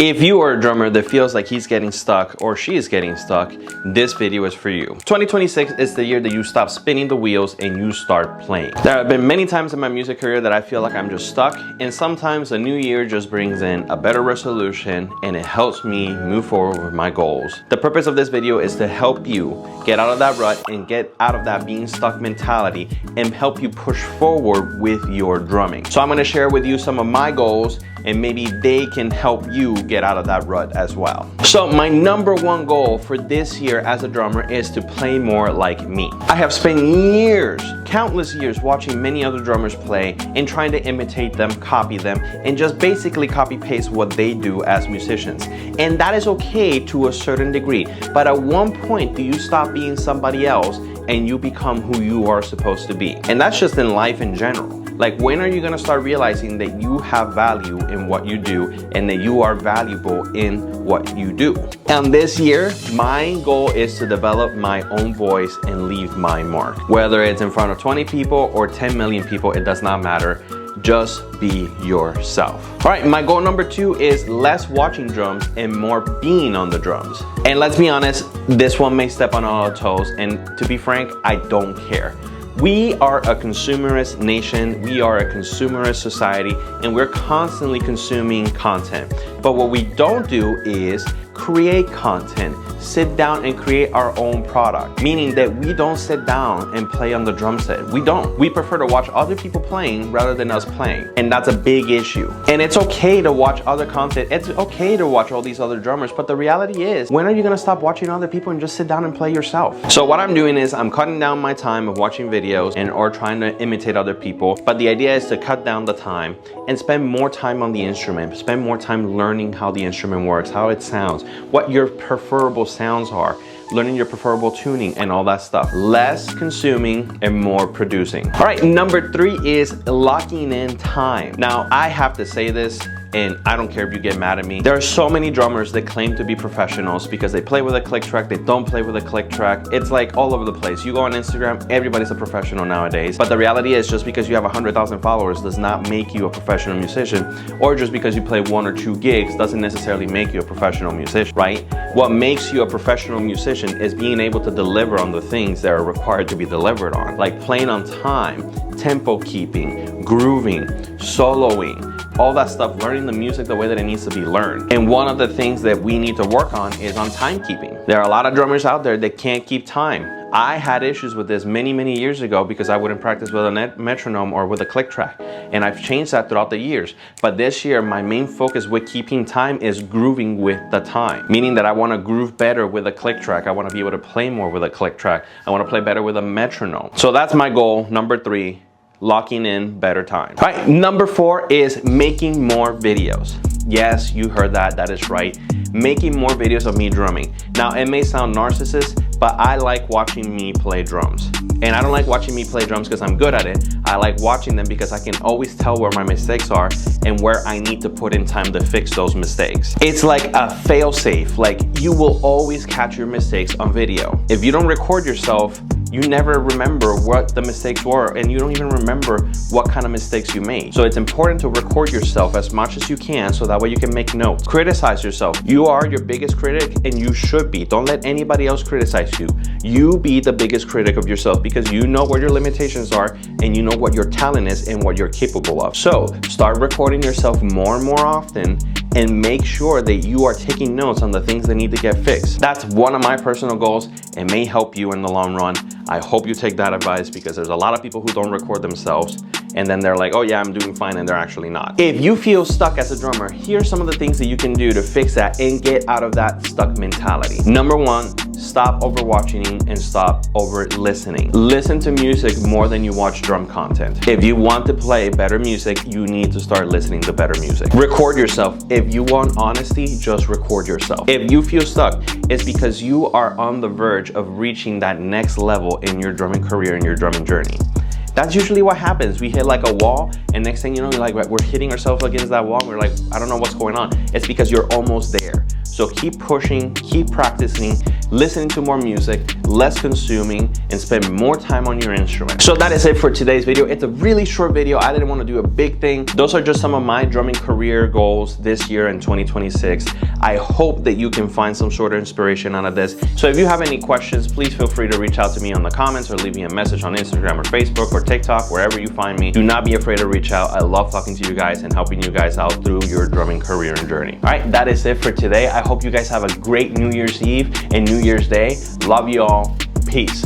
If you are a drummer that feels like he's getting stuck or she is getting stuck, this video is for you. 2026 is the year that you stop spinning the wheels and you start playing. There have been many times in my music career that I feel like I'm just stuck, and sometimes a new year just brings in a better resolution and it helps me move forward with my goals. The purpose of this video is to help you get out of that rut and get out of that being stuck mentality and help you push forward with your drumming. So I'm going to share with you some of my goals, and maybe they can help you get out of that rut as well. So my number one goal for this year as a drummer is to play more like me. I have spent years, countless years, watching many other drummers play and trying to imitate them, copy them, and just basically copy paste what they do as musicians. And that is okay to a certain degree, but at one point do you stop being somebody else and you become who you are supposed to be? And that's just in life in general. Like, when are you gonna start realizing that you have value in what you do and that you are valuable in what you do? And this year, my goal is to develop my own voice and leave my mark. Whether it's in front of 20 people or 10 million people, it does not matter. Just be yourself. All right, my goal number 2 is less watching drums and more being on the drums. And let's be honest, this one may step on all our toes, and to be frank, I don't care. We are a consumerist nation, we are a consumerist society, and we're constantly consuming content. But what we don't do is create content, sit down and create our own product. Meaning that we don't sit down and play on the drum set. We don't. We prefer to watch other people playing rather than us playing. And that's a big issue. And it's okay to watch other content. It's okay to watch all these other drummers. But the reality is, when are you gonna stop watching other people and just sit down and play yourself? So what I'm doing is I'm cutting down my time of watching videos and or trying to imitate other people. But the idea is to cut down the time and spend more time on the instrument. Spend more time learning how the instrument works, how it sounds, what your preferable sounds are, learning your preferable tuning and all that stuff. Less consuming and more producing. All right, number 3 is locking in time. Now, I have to say this, and I don't care if you get mad at me. There are so many drummers that claim to be professionals because they play with a click track, they don't play with a click track. It's like all over the place. You go on Instagram, everybody's a professional nowadays. But the reality is, just because you have 100,000 followers does not make you a professional musician, or just because you play 1 or 2 gigs doesn't necessarily make you a professional musician, right? What makes you a professional musician is being able to deliver on the things that are required to be delivered on, like playing on time, tempo keeping, grooving, soloing, all that stuff, learning the music the way that it needs to be learned. And one of the things that we need to work on is on timekeeping. There are a lot of drummers out there that can't keep time. I had issues with this many years ago because I wouldn't practice with a metronome or with a click track. And I've changed that throughout the years. But this year, my main focus with keeping time is grooving with the time. Meaning that I want to groove better with a click track. I want to be able to play more with a click track. I want to play better with a metronome. So that's my goal, number 3. Locking in better time. All right, number 4 is making more videos. Yes, you heard that. That is right. Making more videos of me drumming. Now, it may sound narcissist, but I like watching me play drums. And I don't like watching me play drums because I'm good at it. I like watching them because I can always tell where my mistakes are and where I need to put in time to fix those mistakes. It's like a fail-safe. Like, you will always catch your mistakes on video. If you don't record yourself, you never remember what the mistakes were, and you don't even remember what kind of mistakes you made. So it's important to record yourself as much as you can so that way you can make notes. Criticize yourself. You are your biggest critic, and you should be. Don't let anybody else criticize you. You be the biggest critic of yourself because you know where your limitations are and you know what your talent is and what you're capable of. So start recording yourself more and more often, and make sure that you are taking notes on the things that need to get fixed. That's one of my personal goals. It may help you in the long run. I hope you take that advice because there's a lot of people who don't record themselves and then they're like, oh yeah, I'm doing fine, and they're actually not. If you feel stuck as a drummer, here's some of the things that you can do to fix that and get out of that stuck mentality. Number 1, stop overwatching and stop over listening. Listen to music more than you watch drum content. If you want to play better music, you need to start listening to better music. Record yourself. If you want honesty, just record yourself. If you feel stuck, it's because you are on the verge of reaching that next level in your drumming career and your drumming journey. That's usually what happens. We hit like a wall, and next thing you know, we're hitting ourselves against that wall, and we're like, I don't know what's going on. It's because you're almost there. So keep pushing, keep practicing, listening to more music, less consuming, and spend more time on your instrument. So that is it for today's video. It's a really short video. I didn't want to do a big thing. Those are just some of my drumming career goals this year in 2026. I hope that you can find some sort of inspiration out of this. So if you have any questions, please feel free to reach out to me on the comments or leave me a message on Instagram or Facebook or TikTok, wherever you find me. Do not be afraid to reach out. I love talking to you guys and helping you guys out through your drumming career and journey. All right, that is it for today. I hope you guys have a great New Year's Eve and New Year's Day. Love you all. Peace.